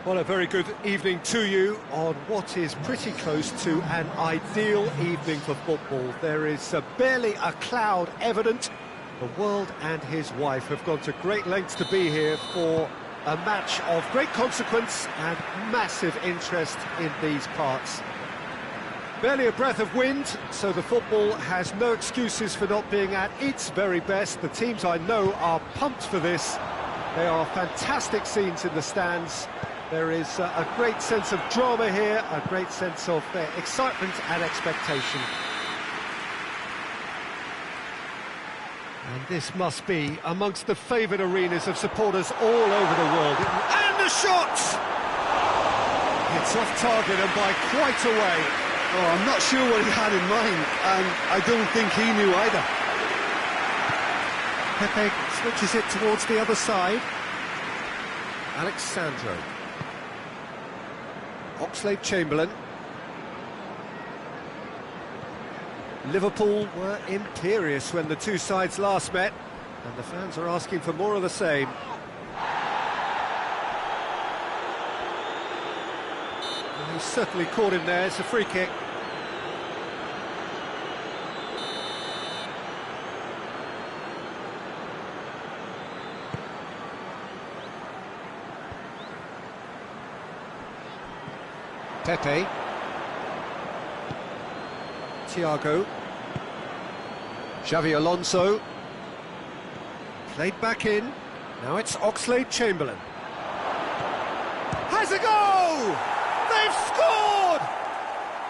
Well, a very good evening to you on what is pretty close to an ideal evening for football. There is barely a cloud evident. The world and his wife have gone to great lengths to be here for a match of great consequence and massive interest in these parts. Barely a breath of wind, so the football has no excuses for not being at its very best. The teams I know are pumped for this. They are fantastic scenes in the stands. There is a great sense of drama here, a great sense of excitement and expectation. And this must be amongst the favoured arenas of supporters all over the world. And the shot! It's off target and by quite a way. Oh, I'm not sure what he had in mind, and I don't think he knew either. Pepe switches it towards the other side. Alexandro. Oxlade-Chamberlain. Liverpool were imperious when the two sides last met, and the fans are asking for more of the same. Well, he's certainly caught him there. It's a free kick. Pepe. Thiago. Xavi Alonso. Played back in. Now it's Oxlade-Chamberlain. Has a goal! They've scored!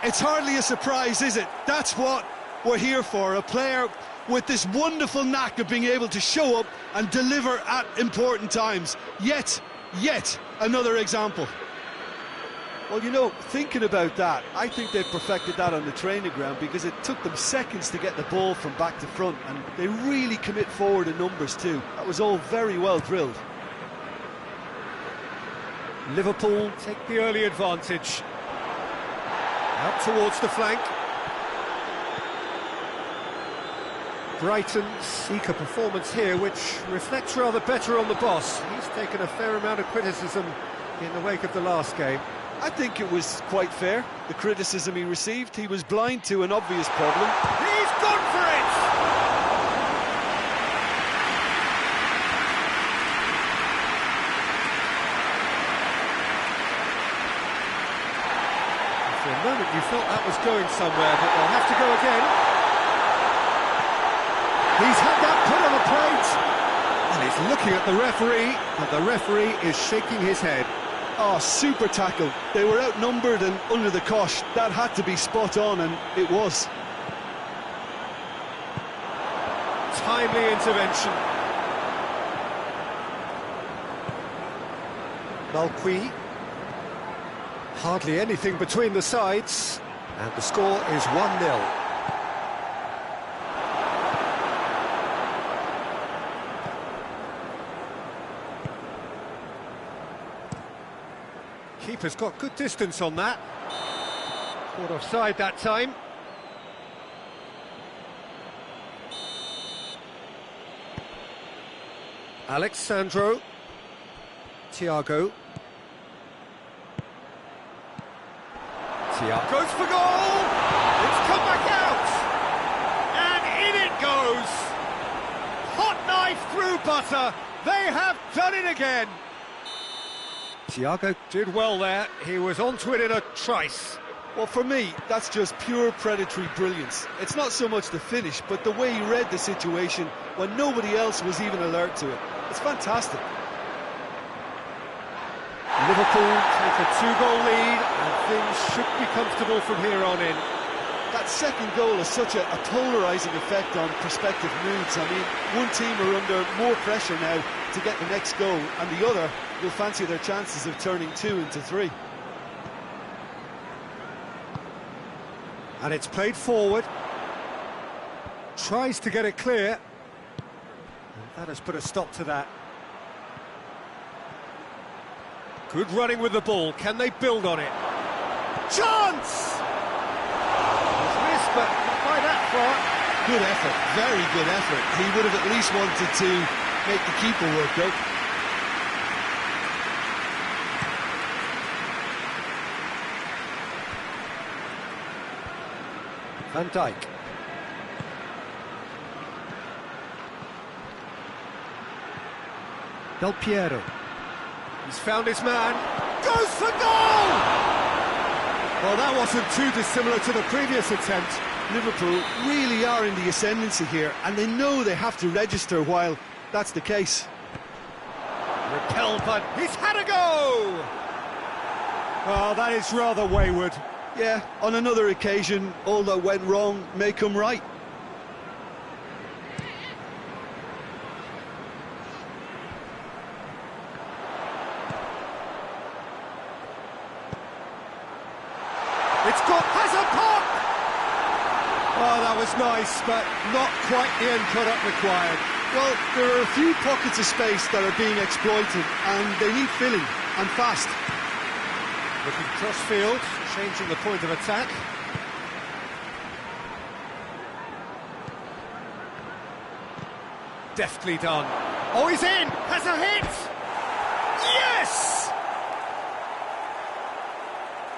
It's hardly a surprise, is it? That's what we're here for, a player with this wonderful knack of being able to show up and deliver at important times. Yet another example. Well, you know, thinking about that, I think they've perfected that on the training ground because it took them seconds to get the ball from back to front, and they really commit forward in numbers too. That was all very well drilled. Liverpool take the early advantage. Out towards the flank. Brighton seek a performance here which reflects rather better on the boss. He's taken a fair amount of criticism in the wake of the last game. I think it was quite fair, the criticism he received. He was blind to an obvious problem. He's gone for it! For a moment you felt that was going somewhere, but they'll have to go again. He's had that put on the plate! And he's looking at the referee, and the referee is shaking his head. Oh, super tackle. They were outnumbered and under the cosh. That had to be spot on, and it was. Timely intervention. Malqui. Hardly anything between the sides, and the score is 1-0. Keeper's got good distance on that. Caught offside that time. Alexandro. Thiago. Thiago goes for goal! It's come back out! And in it goes! Hot knife through butter! They have done it again! Thiago did well there. He was onto it in a trice. Well, for me, that's just pure predatory brilliance. It's not so much the finish, but the way he read the situation when nobody else was even alert to it. It's fantastic. Liverpool take a 2-goal lead, and things should be comfortable from here on in. That second goal has such a polarising effect on prospective moods. I mean, one team are under more pressure now to get the next goal, and the other will fancy their chances of turning 2 into 3. And it's played forward. Tries to get it clear. And that has put a stop to that. Good running with the ball. Can they build on it? Chance! But not by that far. Good effort, very good effort. He would have at least wanted to make the keeper work, though. Van Dijk. Del Piero. He's found his man. Goes for goal! Well, that wasn't too dissimilar to the previous attempt. Liverpool really are in the ascendancy here, and they know they have to register while that's the case. Repelled, but he's had a go! Oh, that is rather wayward. Yeah, on another occasion, all that went wrong may come right. It's got Hazard pop! Oh, that was nice, but not quite the end product required. Well, there are a few pockets of space that are being exploited, and they need filling, and fast. Looking cross-field, changing the point of attack. Deftly done. Oh, he's in! Has a hit! Yes!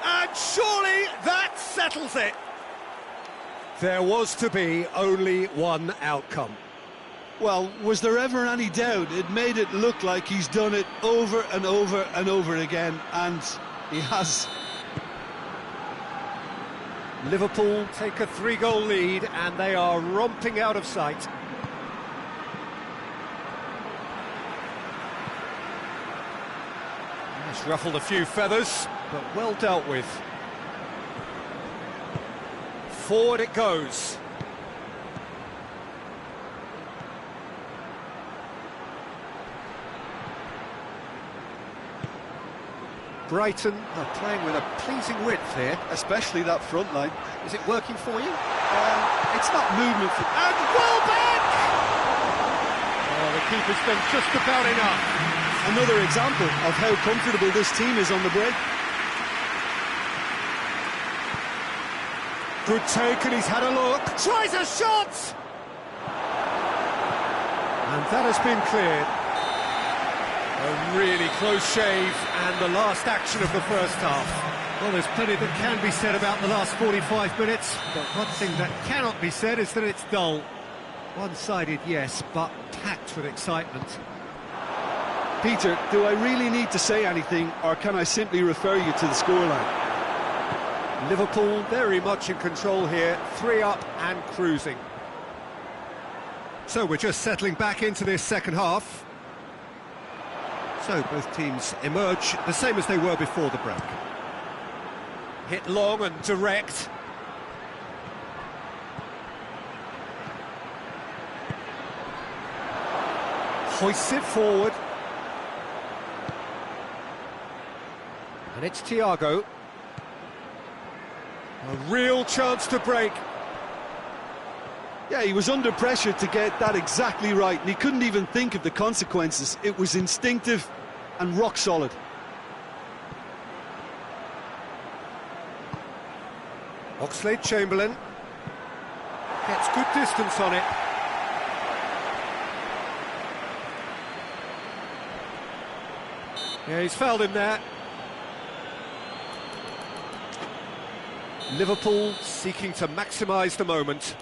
And surely that settles it. There was to be only one outcome. Well, was there ever any doubt? It made it look like he's done it over and over and over again, and he has. Liverpool take a 3-goal lead, and they are romping out of sight. It's ruffled a few feathers, but well dealt with. Forward it goes. Brighton are playing with a pleasing width here. Especially that front line. Is it working for you? It's not movement. And Welbeck! Oh, the keeper's done just about enough. Another example of how comfortable this team is on the break. Good take, and he's had a look. Tries a shot! And that has been cleared. A really close shave, and the last action of the first half. Well, there's plenty that can be said about the last 45 minutes, but one thing that cannot be said is that it's dull. One-sided, yes, but packed with excitement. Peter, do I really need to say anything, or can I simply refer you to the scoreline? Liverpool very much in control here, 3 up and cruising. So we're just settling back into this second half. So both teams emerge the same as they were before the break. Hit long and direct. Hoists it forward. And it's Thiago. A real chance to break. Yeah, he was under pressure to get that exactly right, and he couldn't even think of the consequences. It was instinctive and rock solid. Oxlade-Chamberlain gets good distance on it. Yeah, he's fouled him there. Liverpool seeking to maximise the moment,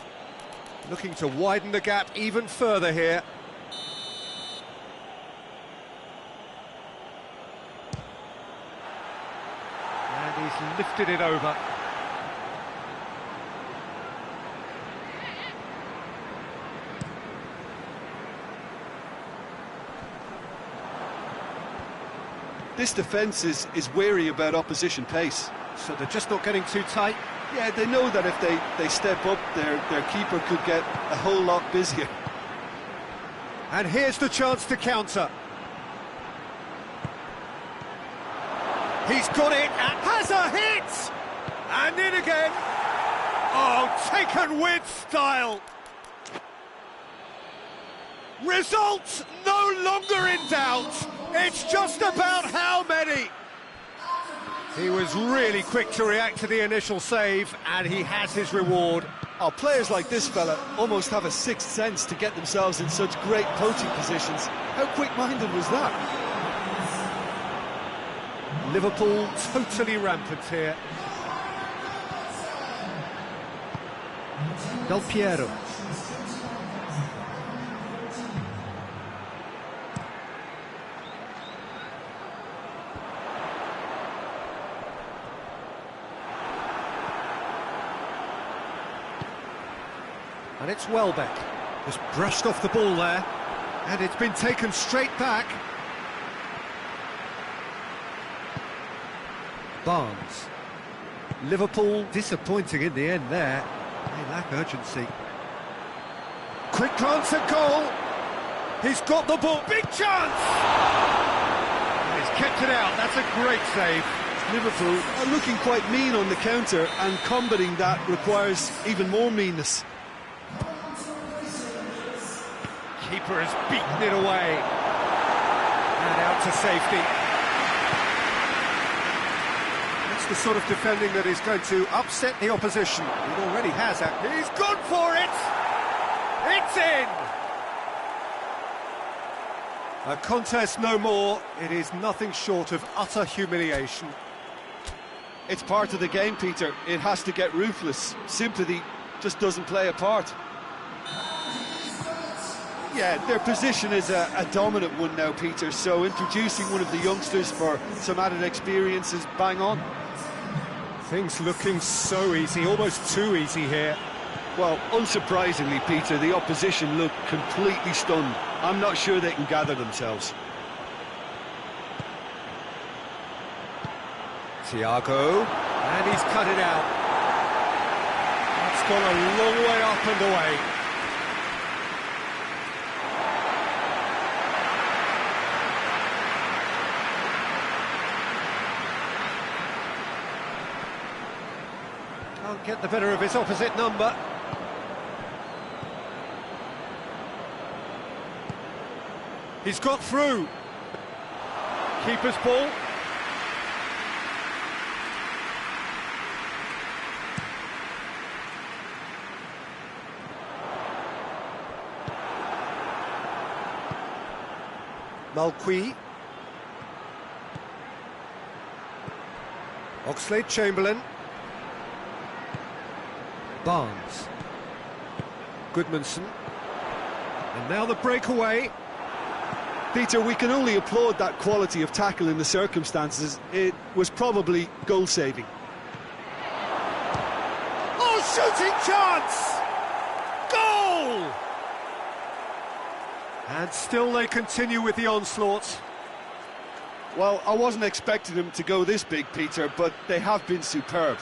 looking to widen the gap even further here. And he's lifted it over. This defence is wary about opposition pace. So they're just not getting too tight. Yeah, they know that if they step up, their keeper could get a whole lot busier. And here's the chance to counter. He's got it and has a hit! And in again. Oh, taken with style. Results no longer in doubt. It's just about how many. He was really quick to react to the initial save, and he has his reward. Oh, players like this fella almost have a sixth sense to get themselves in such great poaching positions. How quick-minded was that? Liverpool totally rampant here. Del Piero. And it's Welbeck. Just brushed off the ball there. And it's been taken straight back. Barnes. Liverpool disappointing in the end there. They lack urgency. Quick glance at goal. He's got the ball. Big chance! And he's kept it out. That's a great save. Liverpool are looking quite mean on the counter, and combating that requires even more meanness. Keeper has beaten it away. And out to safety. That's the sort of defending that is going to upset the opposition. It already has. He's gone for it! It's in! A contest no more. It is nothing short of utter humiliation. It's part of the game, Peter. It has to get ruthless. Sympathy just doesn't play a part. Yeah, their position is a dominant one now, Peter, so introducing one of the youngsters for some added experience is bang on. Things looking so easy, almost too easy here. Well, unsurprisingly, Peter, the opposition look completely stunned. I'm not sure they can gather themselves. Thiago, and he's cut it out. It's gone a long way up and away. Can't get the better of his opposite number. He's got through. Keeper's ball. Malqui. Oxlade-Chamberlain. Barnes. Goodmanson. And now the breakaway. Peter, we can only applaud that quality of tackle in the circumstances. It was probably goal-saving. Oh, shooting chance! Goal! And still they continue with the onslaught. Well, I wasn't expecting them to go this big, Peter, but they have been superb.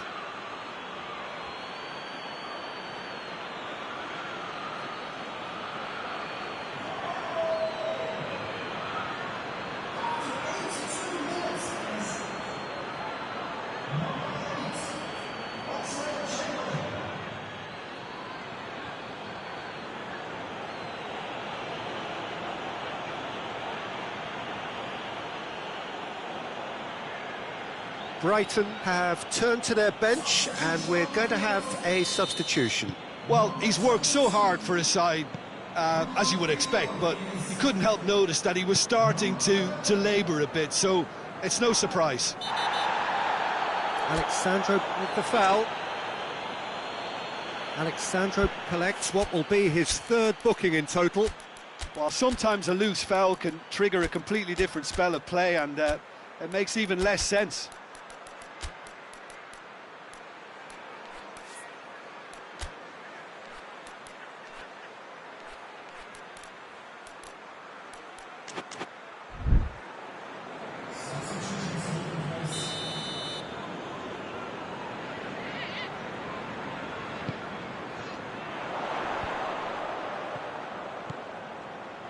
Brighton have turned to their bench and we're going to have a substitution. Well, he's worked so hard for his side, as you would expect, but you couldn't help notice that he was starting to labour a bit, so it's no surprise. Alexandro with the foul. Alexandro collects what will be his third booking in total. Well, sometimes a loose foul can trigger a completely different spell of play, and it makes even less sense.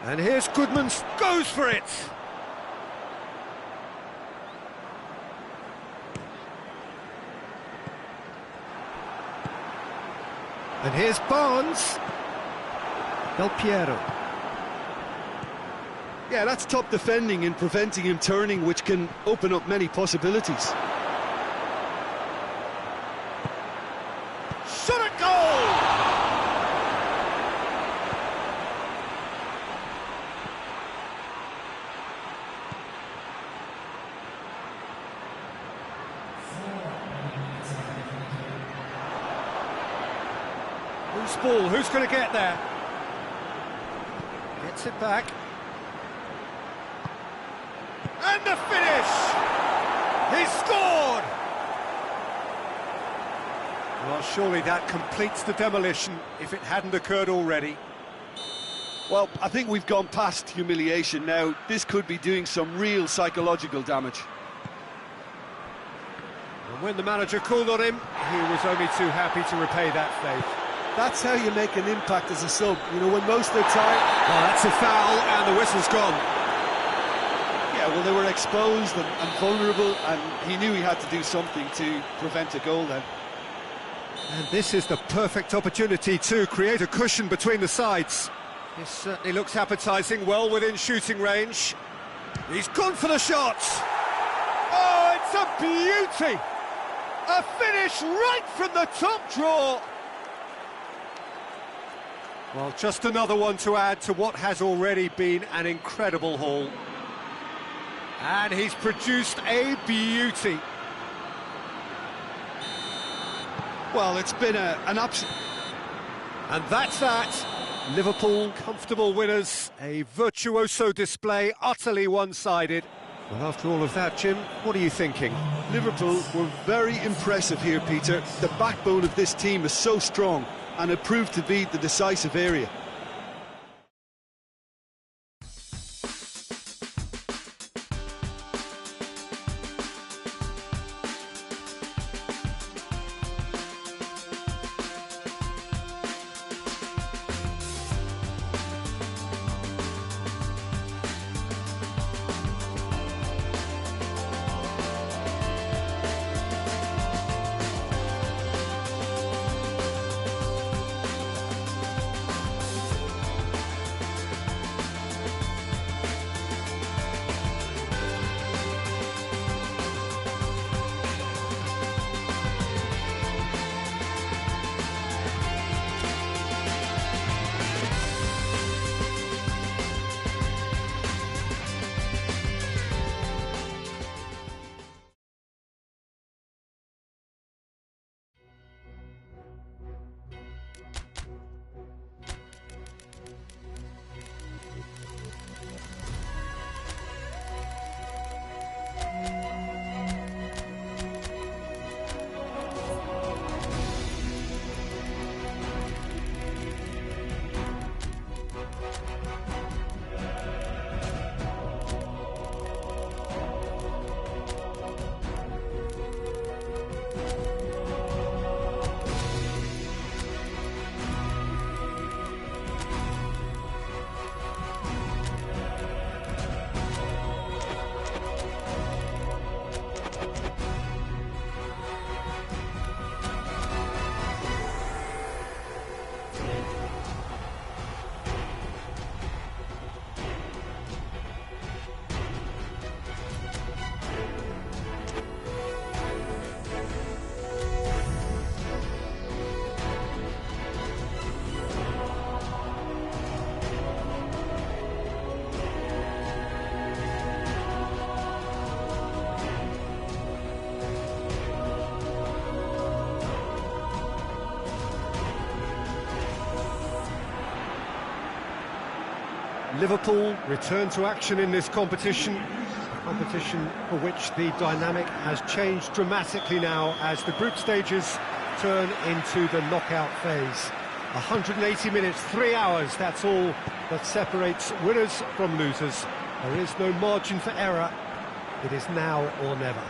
And here's Goodman, goes for it! And here's Barnes. Del Piero. Yeah, that's top defending and preventing him turning, which can open up many possibilities. Shot at goal! Who's ball? Who's going to get there? Gets it back. And the finish! He's scored! Well, surely that completes the demolition if it hadn't occurred already. Well, I think we've gone past humiliation now. This could be doing some real psychological damage. And when the manager called on him, he was only too happy to repay that faith. That's how you make an impact as a sub. You know, when most of the time... Well, that's a foul, and the whistle's gone. Yeah, well, they were exposed and vulnerable, and he knew he had to do something to prevent a goal then. And this is the perfect opportunity to create a cushion between the sides. This certainly looks appetising, well within shooting range. He's gone for the shot! Oh, it's a beauty! A finish right from the top draw! Well, just another one to add to what has already been an incredible haul. And he's produced a beauty. Well, it's been an absolute... And that's that. Liverpool, comfortable winners. A virtuoso display, utterly one-sided. Well, after all of that, Jim, what are you thinking? Liverpool were very impressive here, Peter. The backbone of this team is so strong, and it proved to be the decisive area. Liverpool return to action in this competition, a competition for which the dynamic has changed dramatically now as the group stages turn into the knockout phase. 180 minutes, 3 hours, that's all that separates winners from losers. There is no margin for error. It is now or never.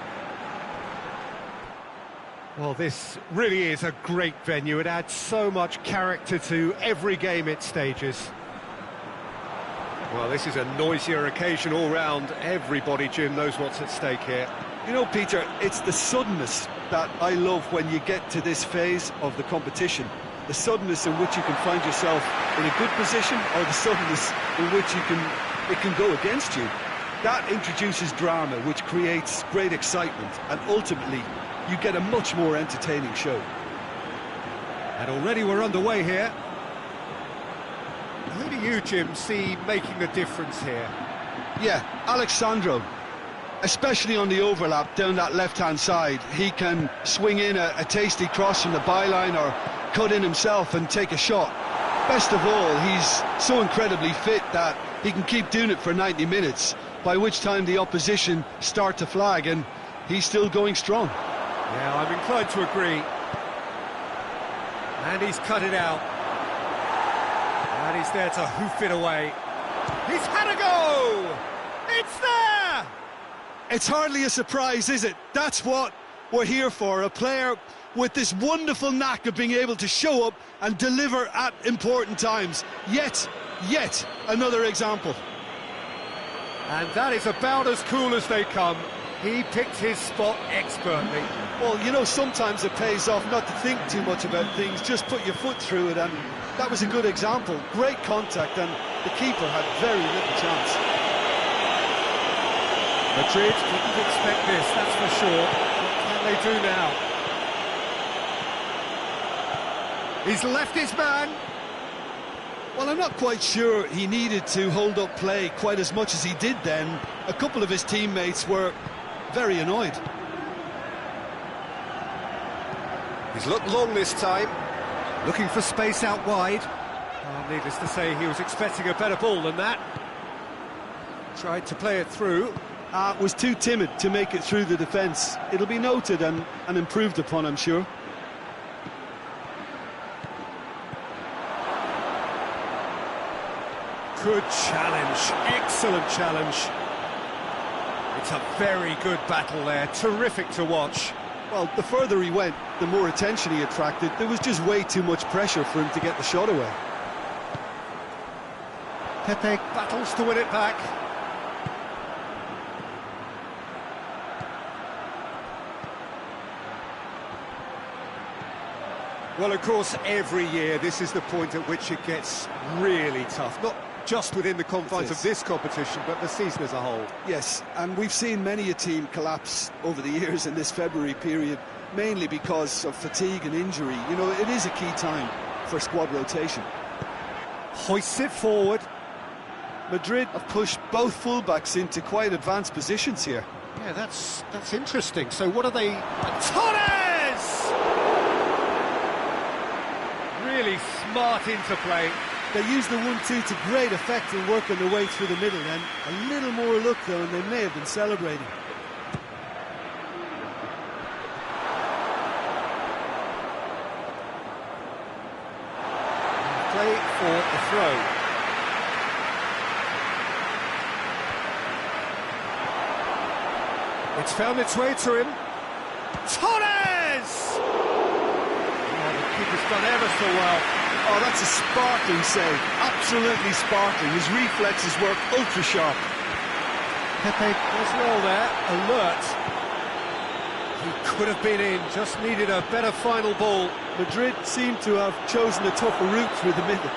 Well, this really is a great venue. It adds so much character to every game it stages. Well, this is a noisier occasion all round. Everybody, Jim, knows what's at stake here. You know, Peter, it's the suddenness that I love when you get to this phase of the competition. The suddenness in which you can find yourself in a good position, or the suddenness in which it can go against you. That introduces drama, which creates great excitement, and ultimately you get a much more entertaining show. And already we're underway here. Who do you, Jim, see making the difference here? Yeah, Alexandro, especially on the overlap down that left-hand side. He can swing in a tasty cross from the byline, or cut in himself and take a shot. Best of all, he's so incredibly fit that he can keep doing it for 90 minutes, by which time the opposition start to flag, and he's still going strong. Yeah, I'm inclined to agree. And he's cut it out. And he's there to hoof it away. He's had a go! It's there! It's hardly a surprise, is it? That's what we're here for, a player with this wonderful knack of being able to show up and deliver at important times. Yet another example. And that is about as cool as they come. He picked his spot expertly. Well, you know, sometimes it pays off not to think too much about things, just put your foot through it, and that was a good example. Great contact, and the keeper had very little chance. Madrid didn't expect this, that's for sure. What can they do now? He's left his man. Well, I'm not quite sure he needed to hold up play quite as much as he did then. A couple of his teammates were very annoyed. He's looked long this time, looking for space out wide. Oh, needless to say, he was expecting a better ball than that. Tried to play it through. Was too timid to make it through the defence. It'll be noted and improved upon, I'm sure. Good challenge, excellent challenge. It's a very good battle there, terrific to watch. Well, the further he went, the more attention he attracted. There was just way too much pressure for him to get the shot away. Pepe battles to win it back. Well, of course, every year this is the point at which it gets really tough. Not just within the confines of this competition, but the season as a whole. Yes, and we've seen many a team collapse over the years in this February period, mainly because of fatigue and injury. You know, it is a key time for squad rotation. Hoists it forward. Madrid have pushed both fullbacks into quite advanced positions here. Yeah, that's interesting. So what are they... Torres! Really smart interplay. They use the 1-2 to great effect and work on their way through the middle, and a little more luck though, and they may have been celebrating. Play for the throw. It's found its way to him. Torres! Oh, the keeper's done ever so well. Oh, that's a sparkling save. Absolutely sparkling. His reflexes work ultra sharp. Pepe was well there, alert. He could have been in, just needed a better final ball. Madrid seemed to have chosen a tougher route through the middle.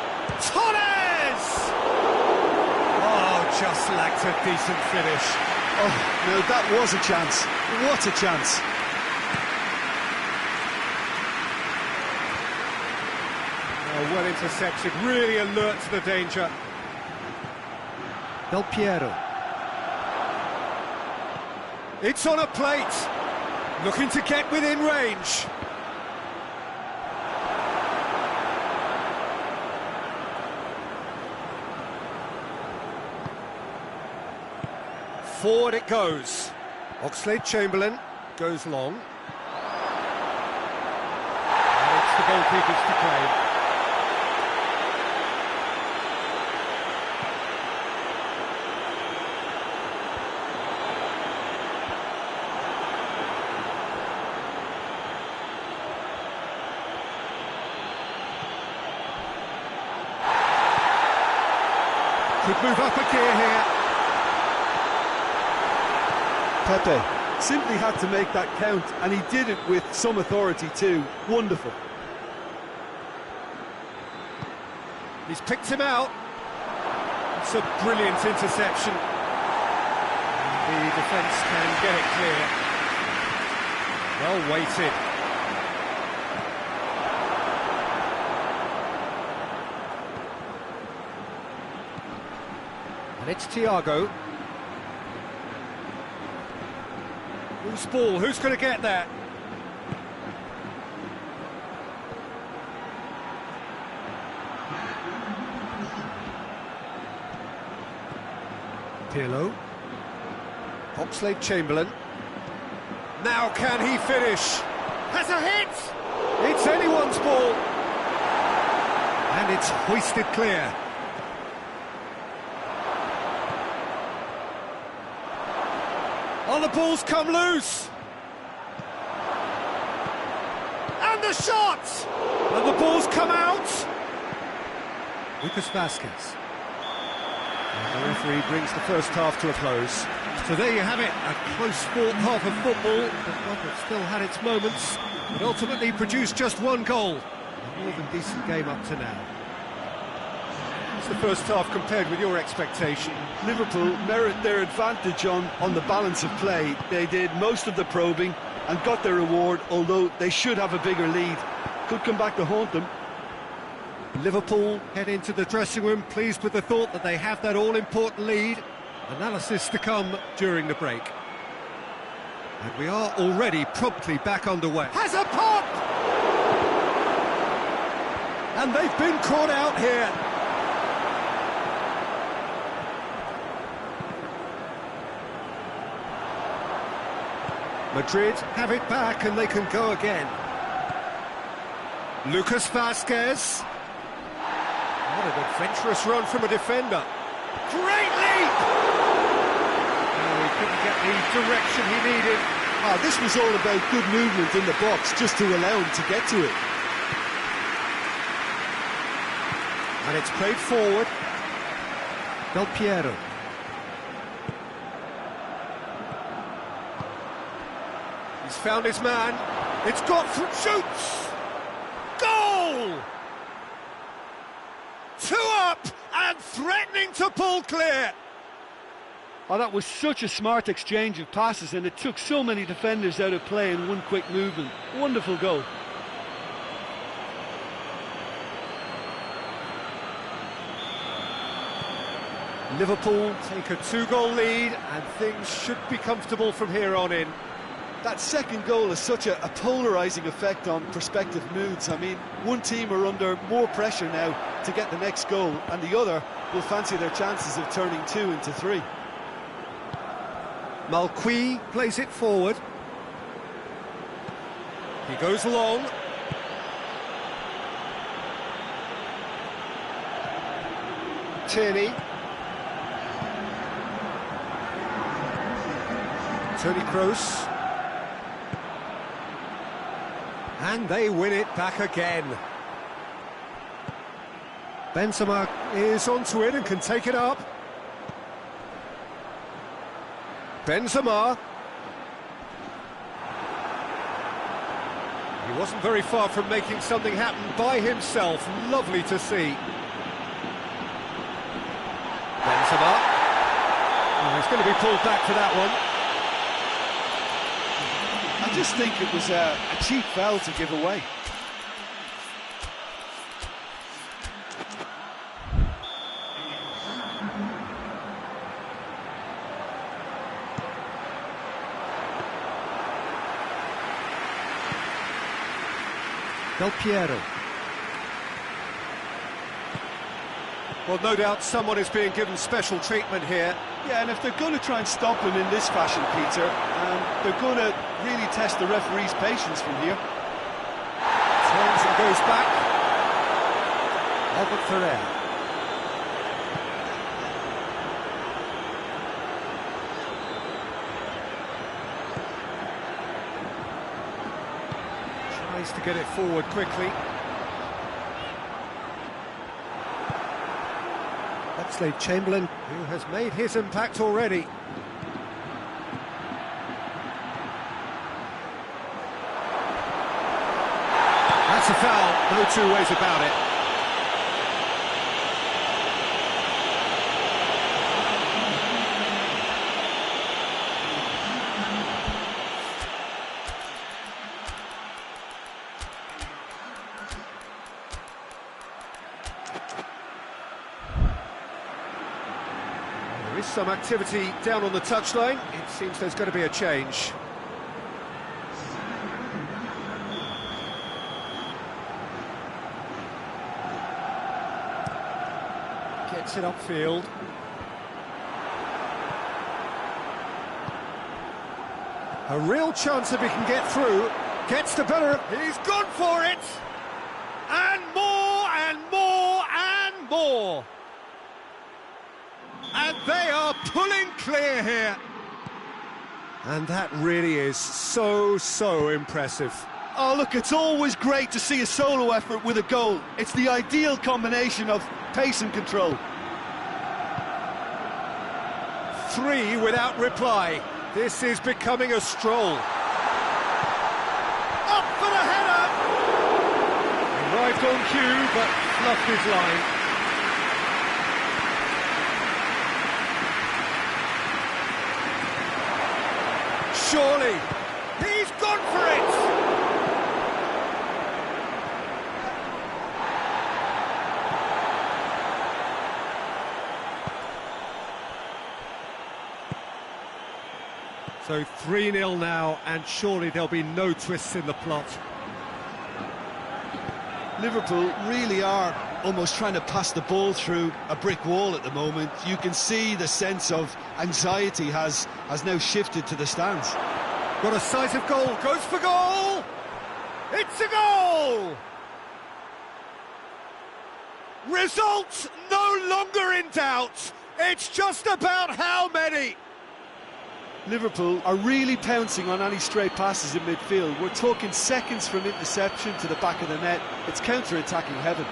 Torres! Oh, just lacked a decent finish. Oh, no, that was a chance. What a chance. Oh, well intercepted, really alert to the danger. Del Piero. It's on a plate. Looking to get within range. Forward it goes. Oxlade-Chamberlain goes long. And it's the goalkeepers to claim. Could move up a gear here. Pepe simply had to make that count, and he did it with some authority too. Wonderful. He's picked him out. It's a brilliant interception. The defence can get it clear. Well weighted. And it's Thiago. Loose ball, who's going to get that? Pirlo. Oxlade-Chamberlain. Now can he finish? Has a hit! It's anyone's ball. And it's hoisted clear. Oh, the ball's come loose. And the shot! And the ball's come out. Lucas Vazquez. And the referee brings the first half to a close. So there you have it, a close fought half of football, but one that still had its moments, but ultimately produced just one goal. A more than decent game up to now. It's the first half compared with your expectation. Liverpool merit their advantage on the balance of play. They did most of the probing and got their reward, although they should have a bigger lead. Could come back to haunt them. Liverpool head into the dressing room pleased with the thought that they have that all-important lead. Analysis to come during the break. And we are already promptly back underway. Has a pop! And they've been caught out here. Madrid have it back and they can go again. Lucas Vazquez. What an adventurous run from a defender. Great leap! Oh, he couldn't get the direction he needed. Ah, this was all about good movement in the box, just to allow him to get to it. And it's played forward. Del Piero. He's found his man. It's got through. Shoots! Goal! 2 up and threatening to pull clear. Oh, that was such a smart exchange of passes, and it took so many defenders out of play in one quick movement. Wonderful goal. Liverpool take a 2-goal lead and things should be comfortable from here on in. That second goal has such a polarising effect on prospective moods. I mean, one team are under more pressure now to get the next goal, and the other will fancy their chances of turning 2 into 3. Malqui plays it forward. He goes long. Tierney. Toni Kroos. And they win it back again. Benzema is onto it and can take it up. Benzema. He wasn't very far from making something happen by himself. Lovely to see. Benzema. Oh, he's going to be pulled back for that one. I just think it was a cheap foul to give away. Del Piero. Well, no doubt someone is being given special treatment here. Yeah, and if they're going to try and stop him in this fashion, Peter, they're going to really test the referee's patience from here. Turns and goes back. Albert Ferrer. Tries to get it forward quickly. Oxlade-Chamberlain, who has made his impact already. That's a foul, no two ways about it. There is some activity down on the touchline. It seems there's going to be a change. Gets it upfield. A real chance if he can get through. Gets the better. He's gone for it! And more, and more, and more! And they are pulling clear here. And that really is so impressive. Oh, look, it's always great to see a solo effort with a goal. It's the ideal combination of pace and control. 3 without reply. This is becoming a stroll. Up for the header! Arrived on cue, but fluffed his line. Surely, he's gone for it! So 3-0 now, and surely there'll be no twists in the plot. Liverpool really are almost trying to pass the ball through a brick wall at the moment. You can see the sense of anxiety has now shifted to the stands. Got a sight of goal, goes for goal! It's a goal! Results no longer in doubt. It's just about how many. Liverpool are really pouncing on any stray passes in midfield. We're talking seconds from interception to the back of the net. It's counter-attacking heaven.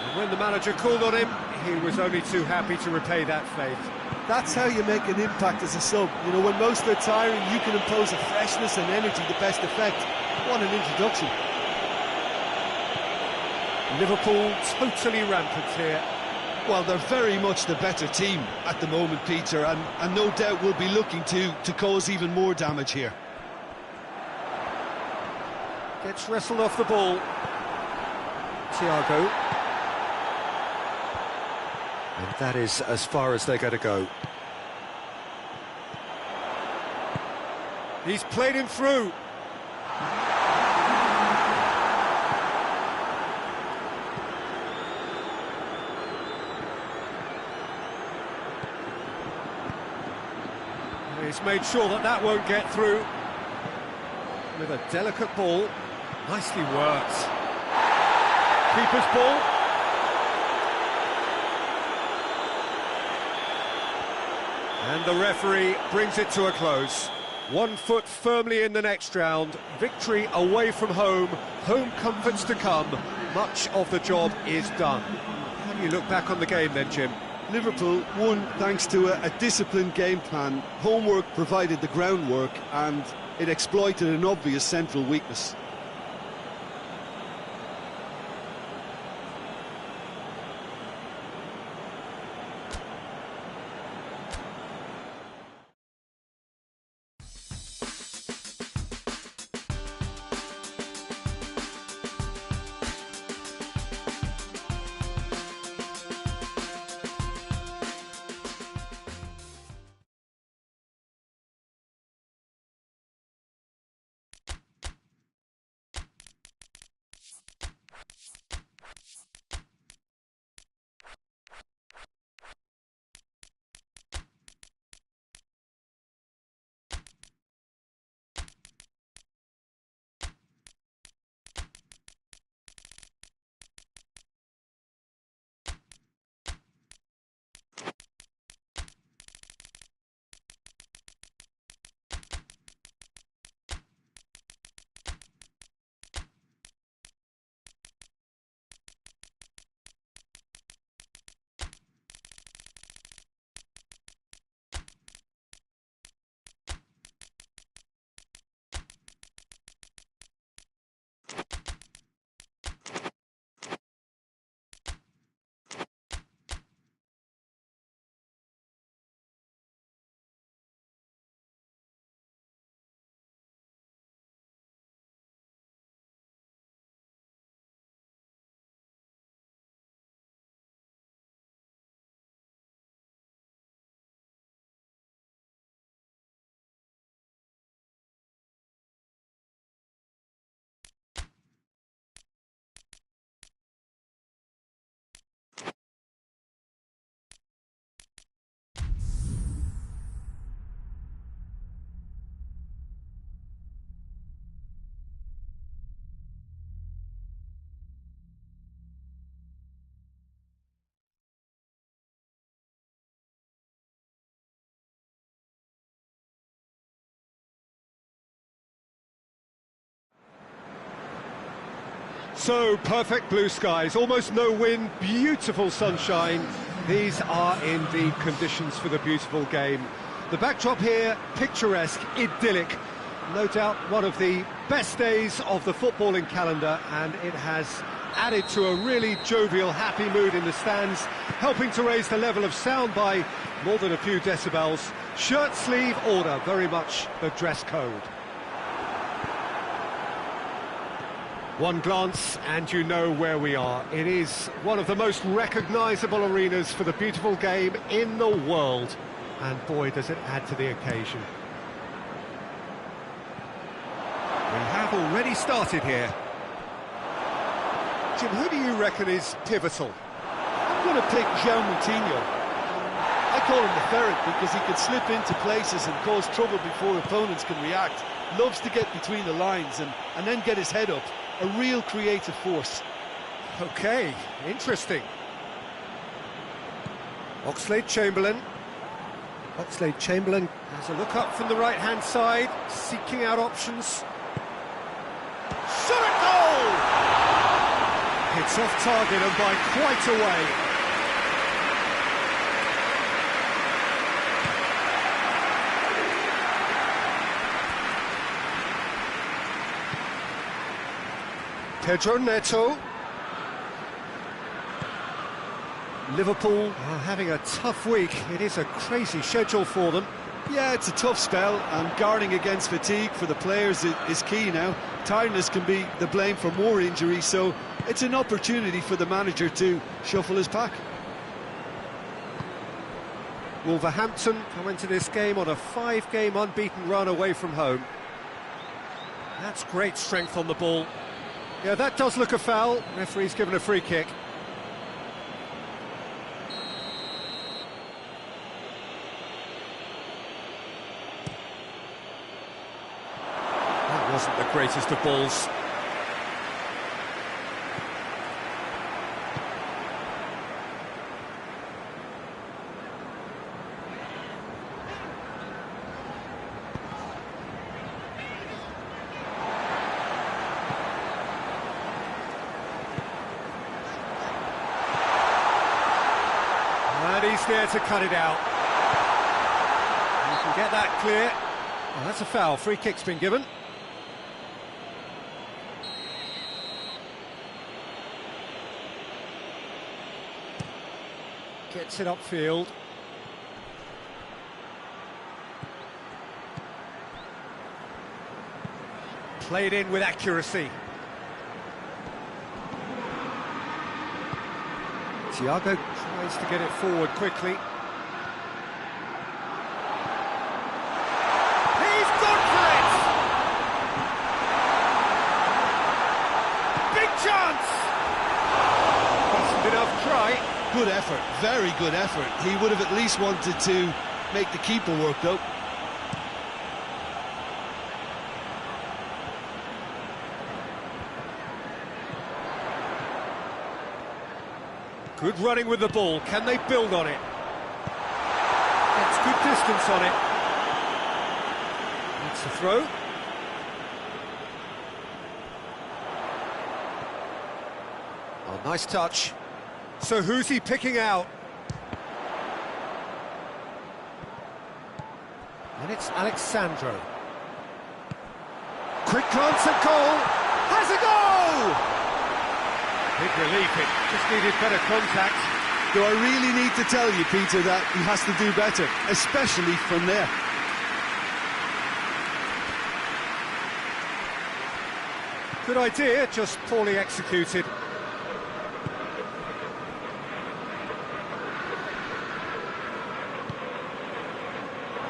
And when the manager called on him, he was only too happy to repay that faith. That's how you make an impact as a sub. You know, when most are tiring, you can impose a freshness and energy to best effect. What an introduction. Liverpool totally rampant here. Well, they're very much the better team at the moment, Peter, and no doubt will be looking to cause even more damage here. Gets wrestled off the ball. Thiago. And that is as far as they're going to go. He's played him through. He's made sure that that won't get through. With a delicate ball. Nicely worked. Keeper's ball. And the referee brings it to a close. 1 foot firmly in the next round. Victory away from home. Home comforts to come. Much of the job is done. How do you look back on the game then, Jim? Liverpool won thanks to a disciplined game plan. Homework provided the groundwork and it exploited an obvious central weakness. So, perfect blue skies, almost no wind, beautiful sunshine. These are indeed conditions for the beautiful game. The backdrop here, picturesque, idyllic. No doubt one of the best days of the footballing calendar, and it has added to a really jovial, happy mood in the stands, helping to raise the level of sound by more than a few decibels. Shirt sleeve order, very much the dress code. One glance and you know where we are. It is one of the most recognisable arenas for the beautiful game in the world. And boy, does it add to the occasion. We have already started here. Jim, who do you reckon is pivotal? I'm going to pick João Moutinho. I call him the ferret because he can slip into places and cause trouble before opponents can react. Loves to get between the lines and then get his head up. A real creative force. OK, interesting. Oxlade-Chamberlain. Oxlade-Chamberlain has a look up from the right-hand side, seeking out options. Shot at goal! It's off target and by quite a way. Pedro Neto. Liverpool are having a tough week. It is a crazy schedule for them. Yeah, it's a tough spell, and guarding against fatigue for the players is key now. Tiredness can be the blame for more injuries, so it's an opportunity for the manager to shuffle his pack. Wolverhampton come into this game on a 5-game unbeaten run away from home. That's great strength on the ball. Yeah, that does look a foul. Referee's given a free kick. That wasn't the greatest of balls. And he's there to cut it out. You can get that clear. Oh, that's a foul. Free kick's been given. Gets it upfield. Played in with accuracy. Thiago tries to get it forward quickly. He's gone for it! Big chance! Wasn't enough try. Good effort, very good effort. He would have at least wanted to make the keeper work, though. Good running with the ball. Can they build on it? Gets good distance on it. That's the throw. Oh, nice touch. So who's he picking out? And it's Alexandro. Quick glance at goal. Has a goal! Big relief, it just needed better contact. Do I really need to tell you, Peter, that he has to do better, especially from there? Good idea, just poorly executed.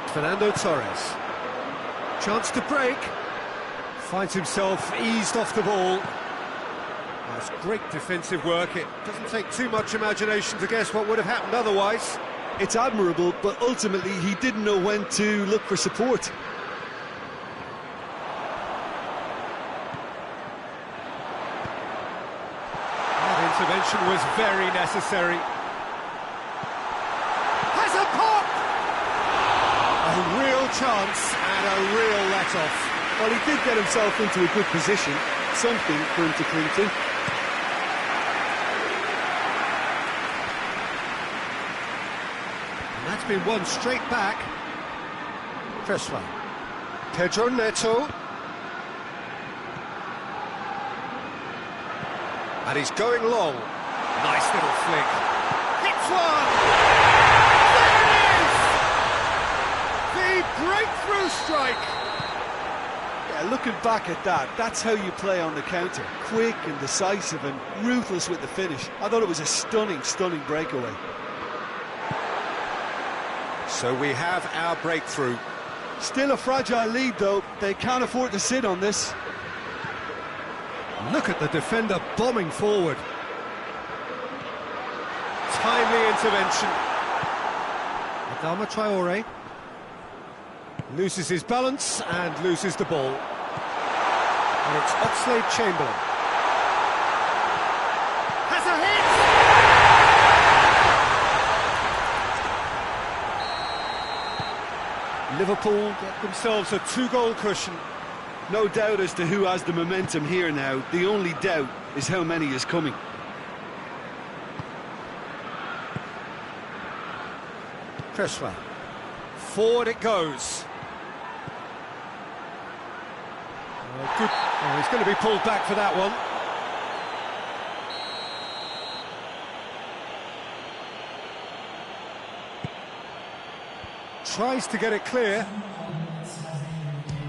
Fernando Torres. Chance to break. Finds himself eased off the ball. That's great defensive work. It doesn't take too much imagination to guess what would have happened otherwise. It's admirable, but ultimately he didn't know when to look for support. That intervention was very necessary. Has a pop! A real chance and a real let-off. Well, he did get himself into a good position, something for him to cling to. It's been won straight back. Czzz. Pedro Neto. And he's going long. Nice little flick. Hits one! There it is! The breakthrough strike! Yeah, looking back at that, that's how you play on the counter. Quick and decisive and ruthless with the finish. I thought it was a stunning, stunning breakaway. So we have our breakthrough. Still a fragile lead though, they can't afford to sit on this. Look at the defender bombing forward. Timely intervention. Adama Traore loses his balance and loses the ball. And it's Oxlade-Chamberlain. Has a hit! Liverpool get themselves a 2-goal cushion. No doubt as to who has the momentum here now. The only doubt is how many is coming. Czzz. Forward it goes. Good. Oh, he's going to be pulled back for that one. Tries to get it clear.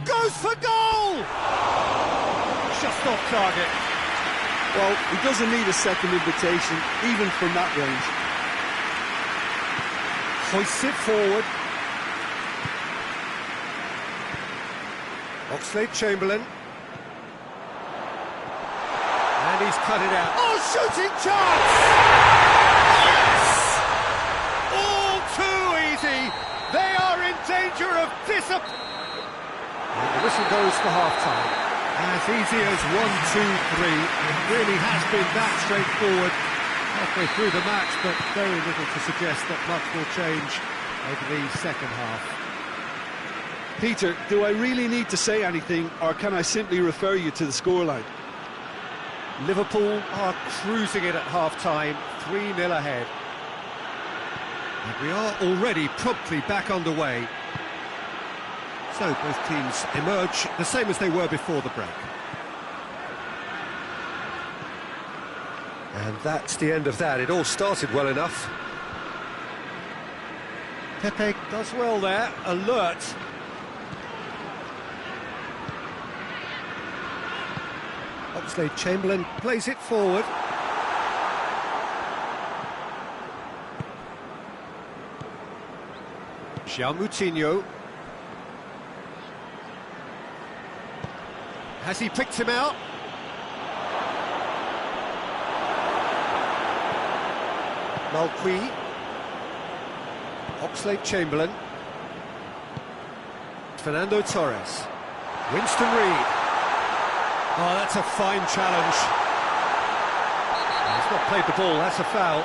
Goes for goal! Just off target. Well, he doesn't need a second invitation, even from that range. Hoists it forward. Oxlade-Chamberlain. And he's cut it out. Oh, shooting chance! Yes! All too easy. They are in danger of disappointment. The whistle goes for half-time. As easy as 1, 2, 3. It really has been that straightforward halfway through the match, but very little to suggest that much will change over the second half. Peter, do I really need to say anything, or can I simply refer you to the scoreline? Liverpool are cruising it at half-time, 3-0 ahead. And we are already promptly back underway. So both teams emerge the same as they were before the break. And that's the end of that. It all started well enough. Pepe does well there, alert. Oxlade-Chamberlain plays it forward. João Moutinho. Has he picked him out? Malqui. Oxlade-Chamberlain. Fernando Torres. Winston Reid. Oh, that's a fine challenge. He's not played the ball, that's a foul.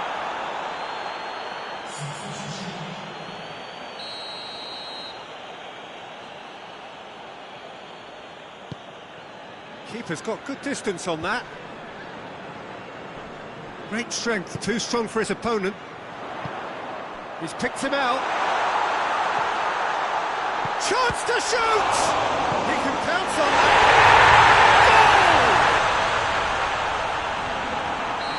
Keeper's got good distance on that. Great strength, too strong for his opponent. He's picked him out. Chance to shoot! He can pounce on that. Goal!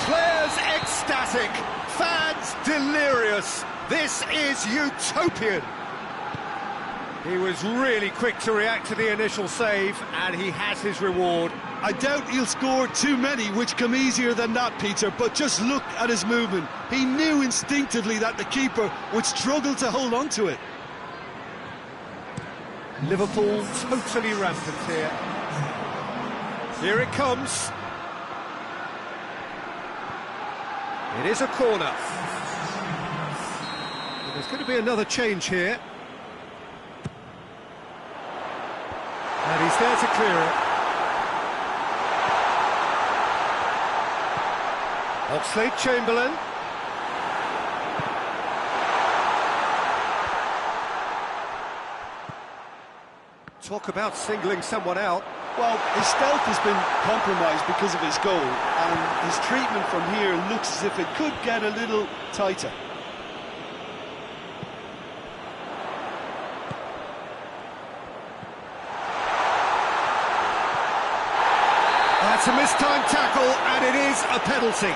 Players ecstatic, fans delirious. This is utopian. He was really quick to react to the initial save, and he has his reward. I doubt he'll score too many, which come easier than that, Peter, but just look at his movement. He knew instinctively that the keeper would struggle to hold on to it. Liverpool totally rampant here. Here it comes. It is a corner. There's going to be another change here. And he's there to clear it. Oxlade-Chamberlain. Talk about singling someone out. Well, his stealth has been compromised because of his goal, and his treatment from here looks as if it could get a little tighter. That's a mistimed tackle, and it is a penalty.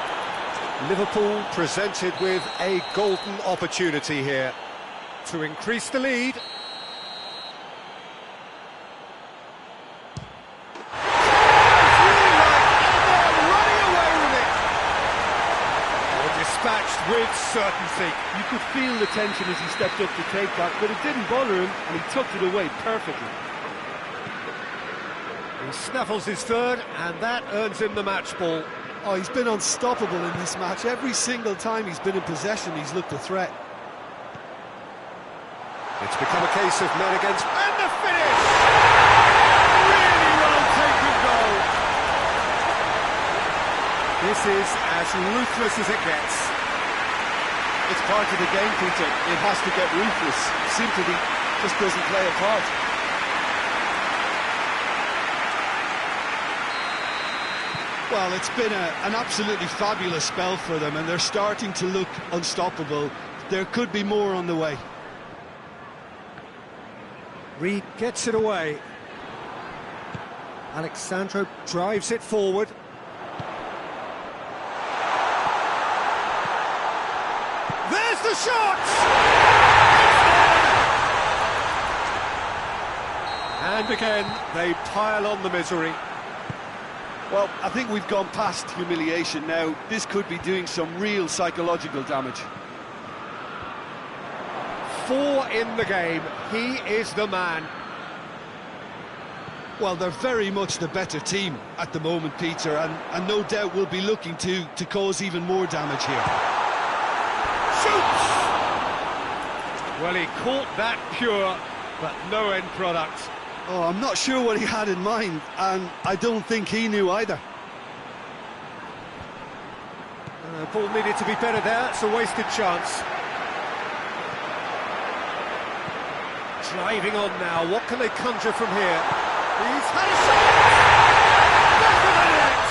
Liverpool presented with a golden opportunity here to increase the lead. Dispatched with certainty. You could feel the tension as he stepped up to take that, but it didn't bother him, and he tucked it away perfectly. He snaffles his third, and that earns him the match ball. Oh, he's been unstoppable in this match. Every single time he's been in possession, he's looked a threat. It's become a case of men against... And the finish! Really well taken goal. This is as ruthless as it gets. It's part of the game, Peter. It has to get ruthless. Simply just doesn't play a part. Well, it's been an absolutely fabulous spell for them, and they're starting to look unstoppable. There could be more on the way. Reed gets it away. Alexandro drives it forward. There's the shot! And again, they pile on the misery. Well, I think we've gone past humiliation now. This could be doing some real psychological damage. 4 in the game. He is the man. Well, they're very much the better team at the moment, Peter, and no doubt will be looking to cause even more damage here. Shoots! Well, he caught that pure, but no end product. Oh, I'm not sure what he had in mind, and I don't think he knew either. Ball needed to be better there. It's a wasted chance. Driving on now. What can they conjure from here? He's had a shot! Back of the net!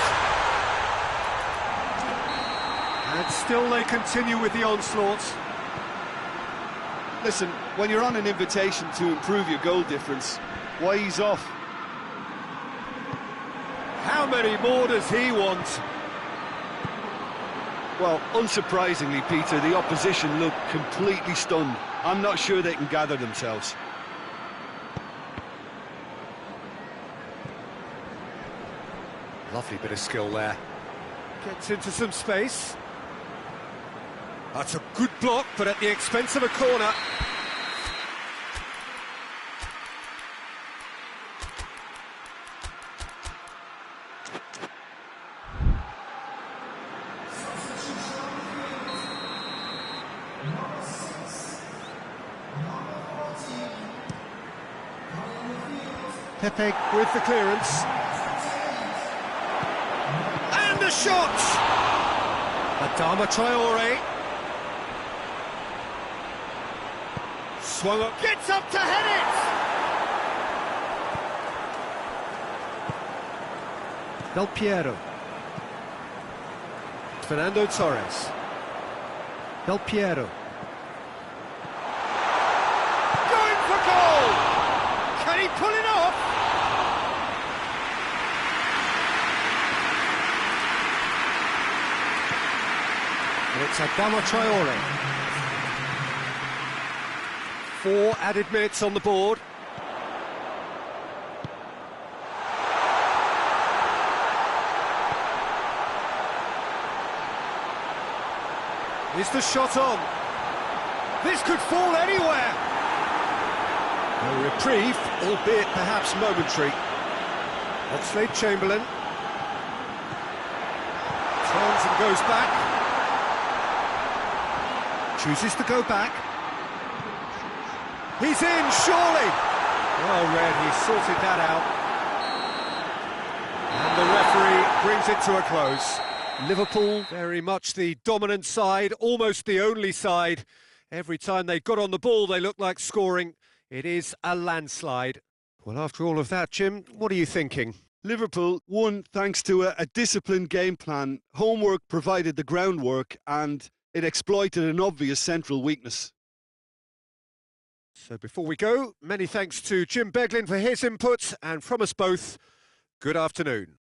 And still they continue with the onslaughts. Listen, when you're on an invitation to improve your goal difference, why ease off? How many more does he want? Well, unsurprisingly, Peter, the opposition look completely stunned. I'm not sure they can gather themselves. Lovely bit of skill there. Gets into some space. That's a good block, but at the expense of a corner. Pepe with the clearance. And a shot! Adama Traore. Swung up, gets up to head it! Del Piero. Fernando Torres. Del Piero. Going for goal! Can he pull it off? And it's Adama Traore. 4 added minutes on the board. Is the shot on? This could fall anywhere. A reprieve, albeit perhaps momentary. Oxlade-Chamberlain. Turns and goes back. Chooses to go back. He's in, surely! Well read, he sorted that out. And the referee brings it to a close. Liverpool, very much the dominant side, almost the only side. Every time they got on the ball, they looked like scoring. It is a landslide. Well, after all of that, Jim, what are you thinking? Liverpool won thanks to a disciplined game plan. Homework provided the groundwork, and it exploited an obvious central weakness. So before we go, many thanks to Jim Beglin for his input, and from us both, good afternoon.